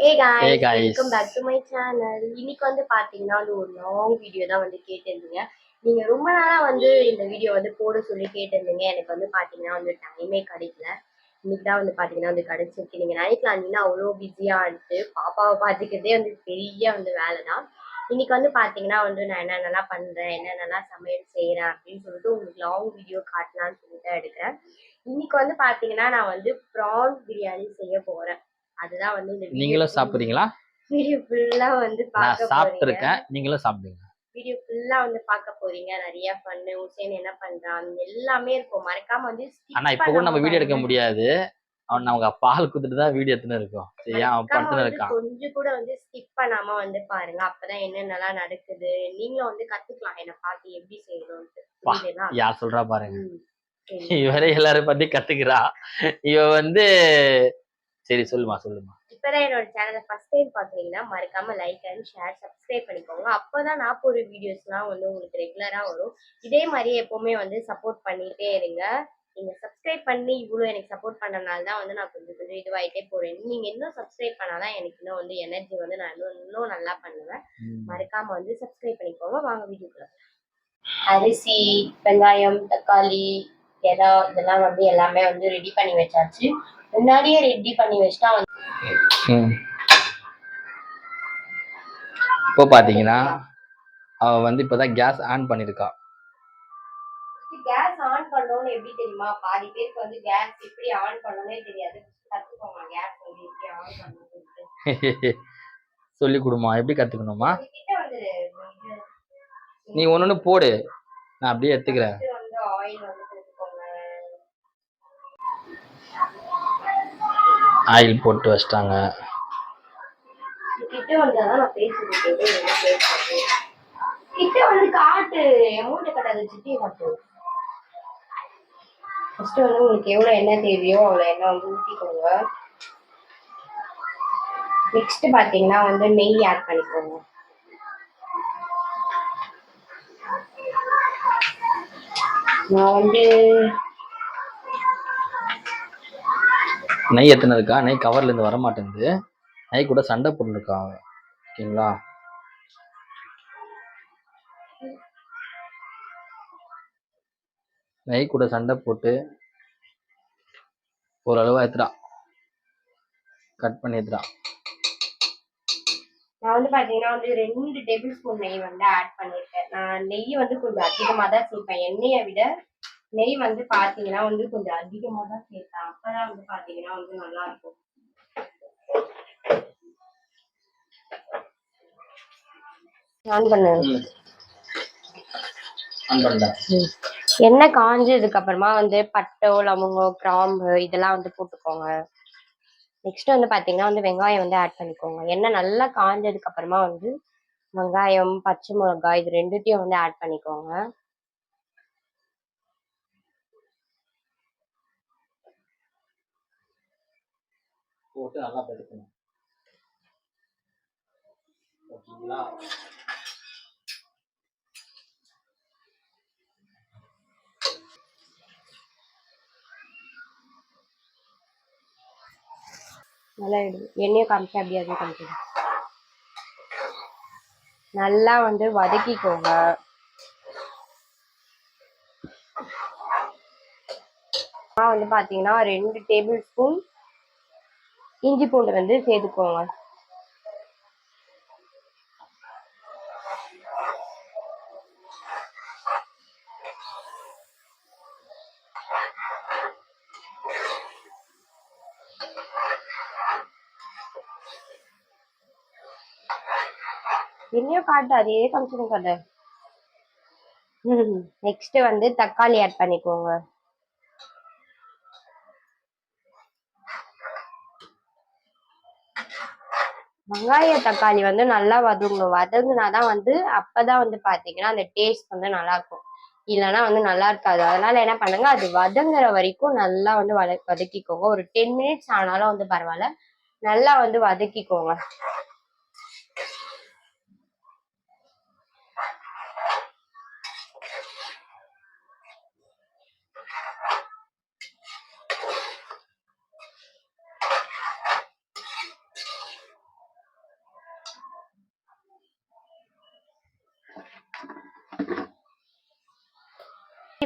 Hey guys, welcome guys. back to my channel. இன்னைக்கு வந்து பாத்தீங்கன்னா ஒரு லாங் வீடியோ தான் வந்து கேட்டிருந்தீங்க. நீங்க ரொம்ப நாளா வந்து இந்த வீடியோ வந்து போட சொல்லி கேட்டிருந்தீங்க. எனக்கு வந்து பாத்தீங்கன்னா வந்து டைமே கிடைக்கல. இன்னைக்கு தான் வந்து பாத்தீங்கன்னா வந்து கிடைச்சிருக்கு. நீங்க நினைக்கலாம் நீங்க அவ்வளோ பிஸியா இருந்துட்டு பாப்பாவை பார்த்துக்கிறதே வந்து பெரிய வந்து வேலை தான். இன்னைக்கு வந்து பாத்தீங்கன்னா வந்து நான் என்னென்னலாம் பண்றேன், என்னென்னலாம் சமையல் செய்யறேன் அப்படின்னு சொல்லிட்டு உங்களுக்கு லாங் வீடியோ காட்டலாம்னு சொல்லிட்டு எடுக்கிறேன். இன்னைக்கு வந்து பாத்தீங்கன்னா நான் வந்து ப்ரான் பிரியாணி செய்ய போறேன். அதுதான் வந்து இந்த நீங்களும் சாப்பிடுறீங்களா? வீடியோ ஃபுல்லா வந்து நான் பார்க்க போறீங்க. சாப்பிட்டுருக்கேன். நீங்களும் சாப்பிடுங்க. வீடியோ ஃபுல்லா வந்து பார்க்க போறீங்க. நிறைய ஃபன்னு, உசேன் என்ன பண்றான் எல்லாமே இருக்கும். மறக்காம வந்து ஆனா ஸ்கிப் இப்ப கூட பண்ணாம நம்ம வீடியோ எடுக்க பாருங்க. முடியாது. அவன் அவங்க பால் குடுத்துட்டு தான் வீடியோ எடுத்துன்னு இருக்கோம். சரியா? அவன் மறக்காம படுத்துன்னு வந்து இருக்கான். கொஞ்சம் கூட வந்து ஸ்கிப் பண்ணாம வந்து பாருங்க. அப்பதான் என்னென்னலாம் நடக்குது. நீங்களும் வந்து கத்துக்கலாம் என்ன பார்த்து எப்படி செய்யணும்ட்டு. பா புரியுதுங்களா? யார் சொல்றா பாருங்க. ம். சரி. இவரே எல்லாரும் பத்தி கத்துக்கிறா. இவ வந்து சரி சொல்லுமா. இப்பதான் என்னோட சேனலை ஃபர்ஸ்ட் டைம் பாக்குறீங்கன்னா மறக்காம லைக் அண்ட் ஷேர் சப்ஸ்கிரைப் பண்ணிக்கோங்க. அப்பதான் நான் போடுற வீடியோஸ்லாம் வந்து உங்களுக்கு ரெகுலரா வரும். இதே மாதிரி எப்பவுமே வந்து சப்போர்ட் பண்ணிட்டே இருங்க. நீங்க சப்ஸ்கிரைப் பண்ணி இவ்வளவு எனக்கு சப்போர்ட் பண்ணனால தான் வந்து நான் கொஞ்சம் கொஞ்சம் இதுவாயிட்டே போறேன். நீங்க இன்னும் சப்ஸ்கிரைப் பண்ணாதான் எனக்கு இன்னும் வந்து எனர்ஜி வந்து நான் இன்னும் நல்லா பண்ணுவேன். மறக்காம வந்து சப்ஸ்கிரைப் பண்ணிக்கோங்க. வாங்க வீடியோக்குள்ள. அரிசி, வெங்காயம், தக்காளி, இதெல்லாம் வந்து எல்லாமே வந்து ரெடி பண்ணி வச்சாச்சு. முன்னாடியே ரெடி பண்ணி வச்சுட்டா இப்போ பாத்தீங்கன்னா அவ வந்து இப்பதான் கேஸ் ஆன் பண்ணிருக்கா. கேஸ் ஆன் பண்ணணும்னு எப்படி தெரியுமா? பாதி பேருக்கு வந்து கேஸ் எப்படி ஆன் பண்ணணும்னே தெரியாது. கத்துக்கோங்க கேஸ் வந்து எப்படி ஆன் பண்ணணும்னு. சொல்லி கொடுமா, எப்படி கத்துக்கணுமா? கிட்ட வந்து நீ ஒன்னொன்னு போடு, நான் அப்படியே எடுத்துக்கிறேன். வந்து ஆயில் வந்து போட்டுக்கோங்க. ஆயில் போட்டு வச்சிட்டாங்க. கிட்ட வந்தாதான் நான் பேசுறது. கிட்ட வந்து காட்டு மூட்டை கட்டாத சிட்டியை காட்டு. ஃபர்ஸ்ட் வந்து உங்களுக்கு எவ்வளவு எண்ணெய் தேவையோ அவ்வளவு எண்ணெய் வந்து ஊற்றிக்கோங்க. நெக்ஸ்ட் பாத்தீங்கன்னா வந்து நெய் ஆட் பண்ணிக்கோங்க. நான் வந்து நெய் எத்தனை இருக்கா? நெய் கவர்ல இருந்து வர மாட்டேங்குது. நெய் கூட சண்டை போட்டுருக்கா. ஓகேங்களா? நெய் கூட சண்டை போட்டு ஓரளவு எடுத்துடா, கட் பண்ணி எடுத்துடா. நான் வந்து பாத்தீங்கன்னா வந்து 2 டேபிள் ஸ்பூன் நெய் வந்து ஆட் பண்ணிருக்கேன். நான் நெய் வந்து கொஞ்சம் அதிகமா தான் சேர்ப்பேன். எண்ணெயை விட நெய் வந்து பாத்தீங்கன்னா வந்து கொஞ்சம் அதிகமா தான் சேர்ப்பேன். அப்பதான் வந்து பாத்தீங்கன்னா வந்து நல்லா இருக்கும். ஆன் பண்ணு. எண்ணெய் காஞ்சதுக்கு அப்புறமா வந்து பட்டை, லவங்கம், கிராம்பு இதெல்லாம் வந்து போட்டுக்கோங்க. நெக்ஸ்ட் வந்து பாத்தீங்கன்னா வந்து வெங்காயம் வந்து ஆட் பண்ணிக்கோங்க. எண்ணெய் நல்லா காஞ்சதுக்கு அப்புறமா வந்து வெங்காயம், பச்சை மிளகாய் இது ரெண்டுத்தையும் வந்து ஆட் பண்ணிக்கோங்க. போட்டு நல்லா பெருக்கணும். ஓகேங்களா? நல்லா எண்ணெயை காமிச்சு அப்படியே அதே காமிச்சு நல்லா வந்து வதக்கிக்கோங்க. வந்து பாத்தீங்கன்னா 2 டேபிள் ஸ்பூன் இஞ்சி பூண்டு வந்து சேர்த்துக்கோங்க. என்னையோ காட்டு அதே காமிச்சிடும் கதை. நெக்ஸ்ட் வந்து தக்காளி ஆட் பண்ணிக்கோங்க. வெங்காய தக்காளி வந்து நல்லா வதங்கணும். வதங்குனாதான் வந்து அப்பதான் வந்து பாத்தீங்கன்னா அந்த டேஸ்ட் வந்து நல்லா இருக்கும். இல்லைன்னா வந்து நல்லா இருக்காது. அதனால என்ன பண்ணுங்க, அது வதங்குற வரைக்கும் நல்லா வந்து வதக்கிக்கோங்க. ஒரு 10 மினிட்ஸ் ஆனாலும் வந்து பரவாயில்ல, நல்லா வந்து வதக்கிக்கோங்க.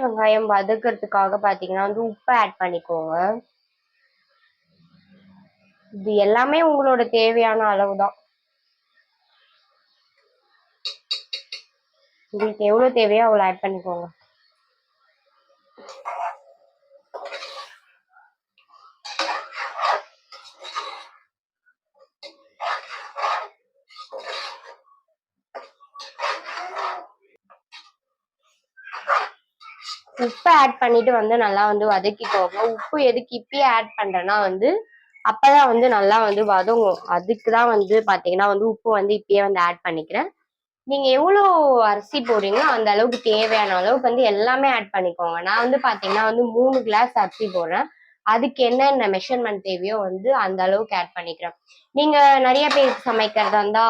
வெங்காயம் வதக்கிறதுக்காக பாத்தீங்கன்னா வந்து உப்பு ஆட் பண்ணிக்கோங்க. இது எல்லாமே உங்களோட தேவையான அளவு தான். உங்களுக்கு எவ்வளவு தேவையோ அவ்வளவு ஆட் பண்ணிக்கோங்க. உப்பு ஆட் பண்ணிட்டு வந்து நல்லா வந்து வதக்கிக்கோங்க. உப்பு எதுக்கு இப்பயே ஆட் பண்றேன்னா வந்து அப்பதான் வந்து நல்லா வந்து வதங்கும். அதுக்குதான் வந்து பாத்தீங்கன்னா வந்து உப்பு வந்து இப்பயே வந்து ஆட் பண்ணிக்கிறேன். நீங்க எவ்வளவு அரிசி போடுறீங்களோ அந்த அளவுக்கு தேவையான அளவுக்கு வந்து எல்லாமே ஆட் பண்ணிக்கோங்க. நான் வந்து பாத்தீங்கன்னா வந்து 3 கிளாஸ் அரிசி போடுறேன். அதுக்கு என்னென்ன மெஷர்மெண்ட் தேவையோ வந்து அந்த அளவுக்கு ஆட் பண்ணிக்கிறேன். நீங்க நிறைய பேருக்கு சமைக்கிறதா இருந்தா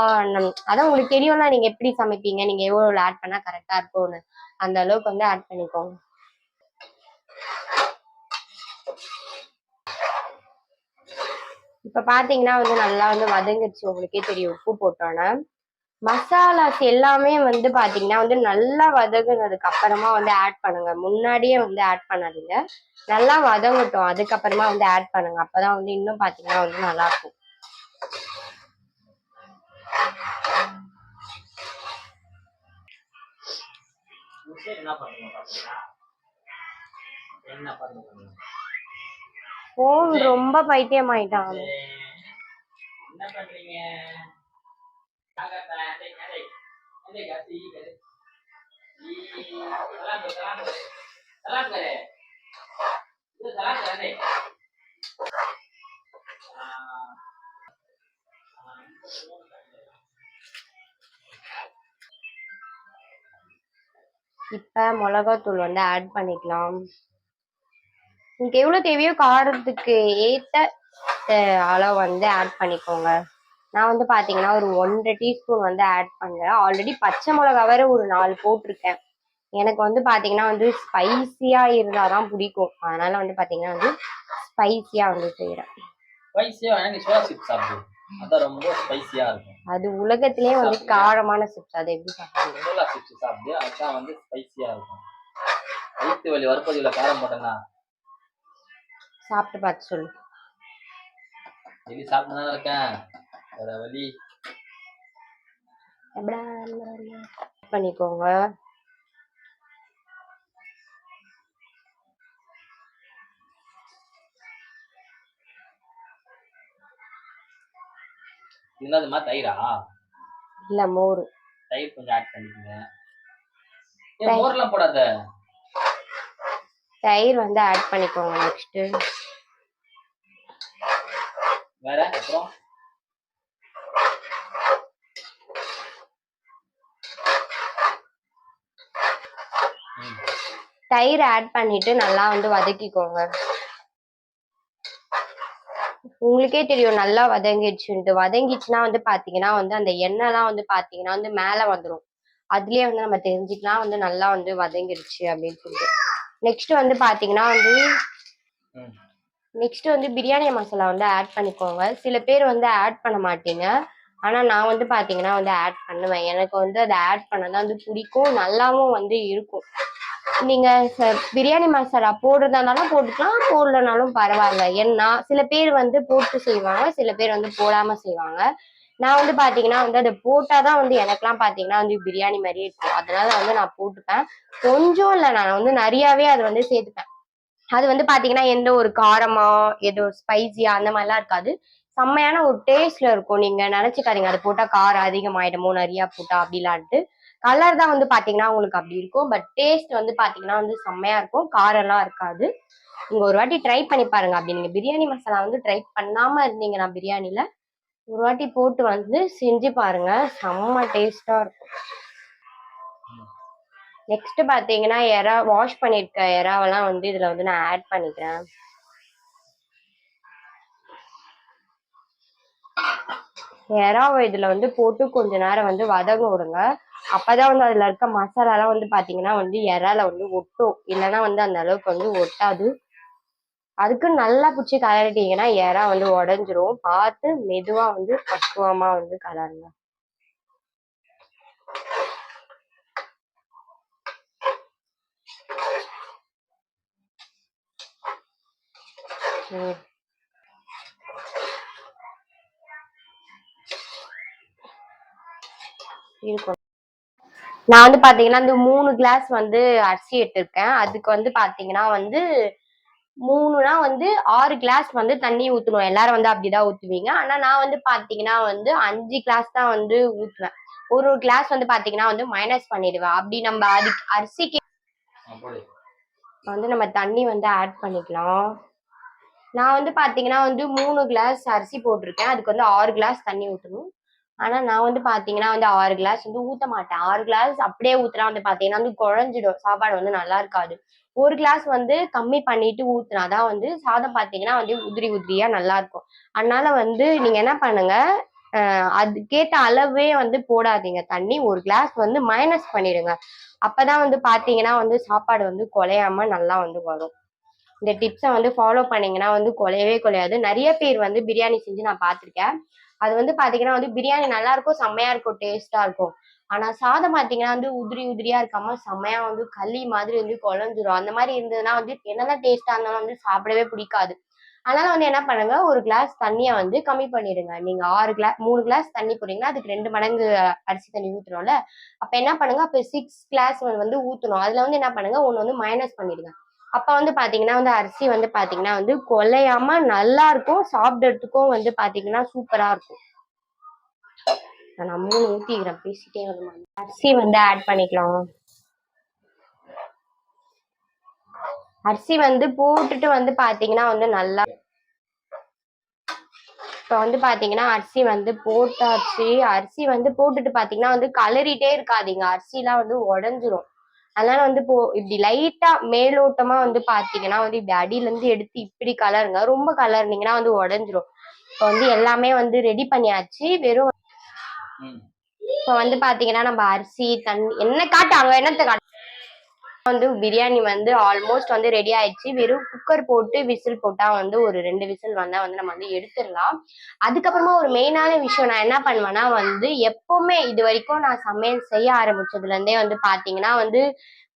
அதான் உங்களுக்கு தெரியும்ல நீங்க எப்படி சமைப்பீங்க, நீங்க எவ்வளவு ஆட் பண்ணா கரெக்டா இருக்கும்னு. அந்த அளவுக்கு வந்து ஆட் பண்ணிக்கோங்க. இப்ப பாத்தீங்கன்னா வந்து நல்லா வந்து வதங்கிடுச்சு, உங்களுக்கே தெரியும் உப்பு போட்டோன்னே. மசாலாஸ் எல்லாமே வந்து பாத்தீங்கன்னா வந்து நல்லா வதங்குனதுக்கு அப்புறமா வந்து ஆட் பண்ணுங்க. முன்னாடியே வந்து ஆட் பண்ணாதீங்க. நல்லா வதங்கட்டும், அதுக்கப்புறமா வந்து ஆட் பண்ணுங்க. அப்பதான் வந்து இன்னும் பாத்தீங்கன்னா வந்து நல்லா இருக்கும். போன் ரொம்ப பைத்தியம் ஆயிட்டாங்க. என்ன பண்றீங்க? இப்ப மிளகாத்தூள் வந்து ஆட் பண்ணிக்கலாம். உங்களுக்கு எவ்வளவு தேவையோ காரத்துக்கு ஏத்த அளவு வந்து ஆட் பண்ணிக்கோங்க. நான் வந்து பாத்தீங்கன்னா ஒரு 1.5 டீஸ்பூன் வந்து ஆட் பண்றேன். ஆல்ரெடி பச்சை மிளகா வேற ஒரு 4 போட்டிருக்கேன். எனக்கு வந்து பாத்தீங்கன்னா வந்து ஸ்பைசியா இருந்தாதான் பிடிக்கும். அதனால வந்து பாத்தீங்கன்னா வந்து ஸ்பைசியா வந்து செய்யறேன். ஸ்பைசியா நீ சோயா சிப்ஸ் சாப்பிடு, அதான் ரொம்ப ஸ்பைசியா இருக்கும். அது உலகத்திலேயே வந்து காரமான சிப்ஸ். அது எப்படி சாப்பிடுங்க? சோயா சிப்ஸ் சாப்பிடு, அதுதான் வந்து ஸ்பைசியா இருக்கும். வயிற்று வலி வரப்பதில்ல காரம் போட்டேன்னா. சாப்பிட்டு பார்த்து சொல்லு. டெய்லி சாப்பிட்டு தான் இருக்கேன், வேற வலி. பண்ணிக்கோங்க. என்னதுமா தயிரா? இல்ல மோர். தயிர் கொஞ்சம் ஆட் பண்ணிக்கங்க. மோர்லாம் போடாத. தயிர் வந்து ஆட் பண்ணிக்கோங்க. நெக்ஸ்ட் வேற அப்புறம் தயிர் ஆட் பண்ணிட்டு நல்லா வந்து வதக்கிக்கோங்க. உங்களுக்கே தெரியும் நல்லா வதங்கிடுச்சுன்ட்டு. வதங்கிச்சுன்னா வந்து பாத்தீங்கன்னா வந்து அந்த எண்ணெய்லாம் வந்து பாத்தீங்கன்னா வந்து மேல வந்துடும். அதுலயே வந்து நம்ம தெரிஞ்சுக்கலாம் வந்து நல்லா வந்து வதங்கிடுச்சு அப்படின்னு சொல்லிட்டு. நெக்ஸ்ட் வந்து பாத்தீங்கன்னா வந்து பிரியாணி மசாலா வந்து ஆட் பண்ணிக்கோங்க. சில பேர் வந்து ஆட் பண்ண மாட்டீங்க, ஆனா நான் வந்து பாத்தீங்கன்னா வந்து ஆட் பண்ணுவேன். எனக்கு வந்து அதை ஆட் பண்ணதான் வந்து பிடிக்கும், நல்லாவும் வந்து இருக்கும். நீங்க பிரியாணி மசாலா போடுறதானாலும் போட்டுக்கலாம், போடலனாலும் பரவாயில்ல. ஏன்னா சில பேர் வந்து போட்டு செய்வாங்க, சில பேர் வந்து போடாம செய்வாங்க. நான் வந்து பாத்தீங்கன்னா வந்து அதை போட்டாதான் வந்து எனக்கெல்லாம் பாத்தீங்கன்னா வந்து பிரியாணி மாதிரியே இருக்கும். அதனால வந்து நான் போட்டுப்பேன். கொஞ்சம் இல்ல, நான் வந்து நிறையாவே அதை வந்து சேர்த்துப்பேன். அது வந்து பாத்தீங்கன்னா எந்த ஒரு காரமா ஏதோ ஸ்பைசியா அந்த மாதிரிலாம் இருக்காது. செம்மையான ஒரு டேஸ்ட்ல இருக்கும். நீங்க நினைச்சுக்காதீங்க அது போட்டா காரம் அதிகமாயிடுமோ நிறைய போட்டா அப்படிலான்ட்டு. கலர் தான் வந்து பாத்தீங்கன்னா உங்களுக்கு அப்படி இருக்கும், பட் டேஸ்ட் வந்து பாத்தீங்கன்னா வந்து செம்மையா இருக்கும். காரம் எல்லாம் இருக்காது. நீங்க ஒரு வாட்டி ட்ரை பண்ணி பாருங்க. அப்படி நீங்க பிரியாணி மசாலா வந்து ட்ரை பண்ணாம இருந்தீங்கன்னா பிரியாணில ஒரு வாட்டி போட்டு வந்து செஞ்சு பாருங்க, செம்ம டேஸ்டா இருக்கும். நெக்ஸ்ட் பாத்தீங்கன்னா எறா வாஷ் பண்ணிருக்க எறாவெல்லாம் வந்து இதுல வந்து நான் ஆட் பண்ணிக்கிறேன். எறாவை இதுல வந்து போட்டு கொஞ்ச நேரம் வந்து வதங்க விடுங்க. அப்பதான் வந்து அதுல இருக்க மசாலா எல்லாம் வந்து பாத்தீங்கன்னா வந்து எறால வந்து ஒட்டும், இல்லைன்னா வந்து அந்த அளவுக்கு வந்து ஒட்டாது. அதுக்கு நல்லா பிடிச்சி கலரிட்டீங்கன்னா எறா வந்து உடஞ்சிரும். பார்த்து மெதுவா வந்து பக்குவமா வந்து கலருங்க. ம். இருக்கும். நான் வந்து பாத்தீங்கன்னா இந்த 3 கிளாஸ் வந்து அரிசி எடுத்திருக்கேன். அதுக்கு வந்து பாத்தீங்கன்னா வந்து 3னா வந்து 6 கிளாஸ் வந்து தண்ணி ஊத்தணும். எல்லாரும் வந்து அப்படிதான் ஊத்துவீங்க. ஆனா நான் வந்து பாத்தீங்கன்னா வந்து 5 கிளாஸ் தான் வந்து ஊத்துவேன். ஒரு ஒரு கிளாஸ் வந்து பாத்தீங்கன்னா வந்து மைனஸ் பண்ணிடுவேன். அப்படி நம்ம அதுக்கு அரிசிக்கு வந்து நம்ம தண்ணி வந்து ஆட் பண்ணிக்கலாம். நான் வந்து பாத்தீங்கன்னா வந்து 3 கிளாஸ் அரிசி போட்டிருக்கேன். அதுக்கு வந்து 6 கிளாஸ் தண்ணி ஊத்தணும். ஆனா நான் வந்து பாத்தீங்கன்னா வந்து 6 கிளாஸ் வந்து ஊத்த மாட்டேன். 6 கிளாஸ் அப்படியே ஊத்துனா வந்து பாத்தீங்கன்னா வந்து குழஞ்சிடும். சாப்பாடு வந்து நல்லா இருக்காது. 1 கிளாஸ் வந்து கம்மி பண்ணிட்டு ஊத்துனா தான் வந்து சாதம் பாத்தீங்கன்னா வந்து உதிரி உதிரியா நல்லா இருக்கும். அதனால வந்து நீங்க என்ன பண்ணுங்க, அதுக்கேத்த அளவே வந்து போடாதீங்க தண்ணி. 1 கிளாஸ் வந்து மைனஸ் பண்ணிடுங்க. அப்பதான் வந்து பாத்தீங்கன்னா வந்து சாப்பாடு வந்து குழையாம நல்லா வந்து வரும். இந்த டிப்ஸை வந்து ஃபாலோ பண்ணீங்கன்னா வந்து குலையவே குலையாது. நிறைய பேர் வந்து பிரியாணி செஞ்சு நான் பார்த்துருக்கேன். அது வந்து பாத்தீங்கன்னா வந்து பிரியாணி நல்லா இருக்கும், செம்மையா இருக்கும், டேஸ்டா இருக்கும். ஆனா சாதம் பாத்தீங்கன்னா வந்து உதிரி உதிரியா இருக்காம செம்மையா வந்து களி மாதிரி வந்து குழஞ்சிரும். அந்த மாதிரி இருந்ததுன்னா வந்து என்னதான் டேஸ்டா இருந்தாலும் வந்து சாப்பிடவே பிடிக்காது. அதனால வந்து என்ன பண்ணுங்க, ஒரு கிளாஸ் தண்ணிய வந்து கம்மி பண்ணிடுங்க. நீங்க 3 கிளாஸ் தண்ணி போடுறீங்கன்னா அதுக்கு 2 மடங்கு அரிசி தண்ணி ஊத்துறோம்ல. அப்ப என்ன பண்ணுங்க, அப்ப 6 கிளாஸ் வந்து ஊத்தணும். அதுல வந்து என்ன பண்ணுங்க, 1 வந்து மைனஸ் பண்ணிடுங்க. அப்ப வந்து பாத்தீங்கன்னா வந்து அரிசி வந்து பாத்தீங்கன்னா வந்து குலையாம நல்லா இருக்கும். சாப்பிடறதுக்கும் வந்து பாத்தீங்கன்னா சூப்பரா இருக்கும். நான் 3 ஊத்திக்கிறேன், பேசிட்டே வருமா. அரிசி வந்து ஆட் பண்ணிக்கலாம். அரிசி வந்து போட்டுட்டு வந்து பாத்தீங்கன்னா வந்து நல்லா, இப்ப வந்து பாத்தீங்கன்னா அரிசி வந்து போட்டாச்சு. அரிசி வந்து போட்டுட்டு பாத்தீங்கன்னா வந்து கலரிட்டே இருக்காதீங்க. அரிசிலாம் வந்து உடைஞ்சிரும். அதனால வந்து இப்படி லைட்டா மேலோட்டமா வந்து பாத்தீங்கன்னா வந்து இப்படி அடியில இருந்து எடுத்து இப்படி கலருங்க. ரொம்ப கலர்னீங்கன்னா வந்து உடைஞ்சிரும். இப்ப வந்து எல்லாமே வந்து ரெடி பண்ணியாச்சு. வெறும் இப்ப வந்து பாத்தீங்கன்னா நம்ம அரிசி தண்ணி என்ன காட்டு, அங்க என்னத்த காட்டு, வந்து பிரியாணி வந்து ஆல்மோஸ்ட் வந்து ரெடி ஆயிடுச்சு. வெறும் குக்கர் போட்டு விசில் போட்டா வந்து ஒரு 2 விசில் வந்தா வந்து நம்ம வந்து எடுத்துடலாம். அதுக்கப்புறமா ஒரு மெயினான விஷயம் நான் என்ன பண்ணுவேன்னா வந்து எப்பவுமே இது வரைக்கும் நான் சமையல் செய்ய ஆரம்பிச்சதுல இருந்தே வந்து பாத்தீங்கன்னா வந்து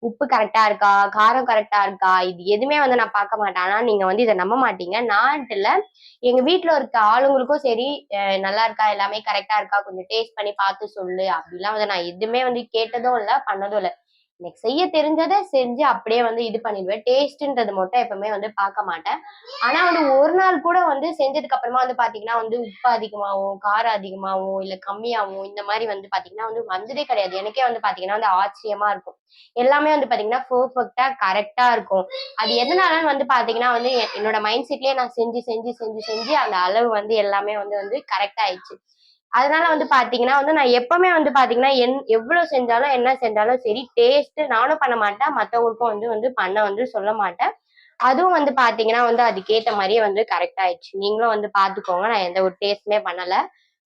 உப்பு கரெக்டா இருக்கா, காரம் கரெக்டா இருக்கா, இது எதுவுமே வந்து நான் பார்க்க மாட்டேன். ஆனா நீங்க வந்து இதை நம்ப மாட்டீங்க. நான் இல்ல, எங்க வீட்டுல இருக்க ஆளுங்களுக்கும் சரி, நல்லா இருக்கா, எல்லாமே கரெக்டா இருக்கா, கொஞ்சம் டேஸ்ட் பண்ணி பார்த்து சொல்லு அப்படிலாம் வந்து நான் எதுவுமே வந்து கேட்டதும் இல்ல, பண்ணதும் இல்ல. எனக்கு செய்ய தெரிஞ்சதை செஞ்சு அப்படியே வந்து இது பண்ணிடுவேன். டேஸ்ட்ன்றது மட்டும் எப்பவுமே வந்து பார்க்க மாட்டேன். ஆனா வந்து ஒரு நாள் கூட வந்து செஞ்சதுக்கு அப்புறமா வந்து பாத்தீங்கன்னா வந்து உப்பு அதிகமாவும், காரம் அதிகமாவும், இல்ல கம்மியாவும் இந்த மாதிரி வந்து பாத்தீங்கன்னா வந்து வந்ததே கிடையாது. எனக்கே வந்து பாத்தீங்கன்னா வந்து ஆச்சரியமா இருக்கும். எல்லாமே வந்து பாத்தீங்கன்னா பெர்ஃபெக்ட்டா கரெக்டா இருக்கும். அது எதனாலன்னு வந்து பாத்தீங்கன்னா வந்து என்னோட மைண்ட் செட்லயே நான் செஞ்சு செஞ்சு செஞ்சு செஞ்சு அந்த அளவு வந்து எல்லாமே வந்து வந்து கரெக்ட் ஆயிடுச்சு. அதனால வந்து பாத்தீங்கன்னா வந்து நான் எப்பவுமே வந்து பாத்தீங்கன்னா எவ்வளவு செஞ்சாலும் என்ன செஞ்சாலும் சரி, டேஸ்ட் நானும் பண்ண மாட்டேன், மத்தவங்களுக்கும் வந்து வந்து பண்ண வந்து சொல்ல மாட்டேன். அதுவும் வந்து பாத்தீங்கன்னா வந்து அதுக்கேத்த மாதிரியே வந்து கரெக்ட் ஆயிடுச்சு. நீங்களும் வந்து பாத்துக்கோங்க. நான் எந்த ஒரு டேஸ்ட்டுமே பண்ணல.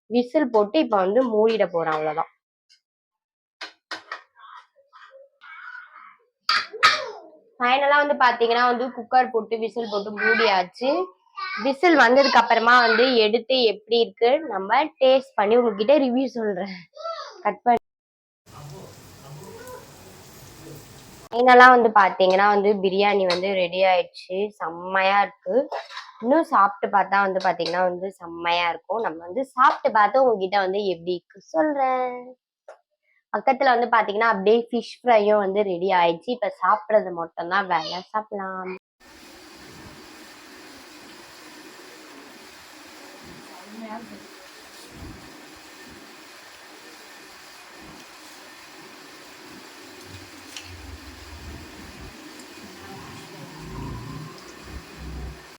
விசில் போட்டு இப்ப வந்து மூடிட போறேன், அவ்வளவுதான். ஃபைனலா வந்து பாத்தீங்கன்னா வந்து குக்கர் போட்டு விசில் போட்டு மூடியாச்சு. விசில் வந்ததுக்கு அப்புறமா வந்து எடுத்து எப்படி இருக்கு நம்ம டேஸ்ட் பண்ணி உங்ககிட்ட ரிவ்யூ சொல்றேன். கட் பண்ணி ஃபைனலா வந்து பாத்தீங்கன்னா வந்து பிரியாணி வந்து ரெடி ஆயிடுச்சு. செம்மையா இருக்கு. இன்னும் சாப்பிட்டு பார்த்தா வந்து பாத்தீங்கன்னா வந்து செம்மையா இருக்கும். நம்ம வந்து சாப்பிட்டு பார்த்து உங்ககிட்ட வந்து எப்படி இருக்கு சொல்றேன். பக்கத்துல வந்து பாத்தீங்கன்னா அப்படியே ஃபிஷ் ஃப்ரையும் வந்து ரெடி ஆயிடுச்சு. இப்ப சாப்பிடுறது மட்டும் தான் வேலை. சாப்பிடலாம்.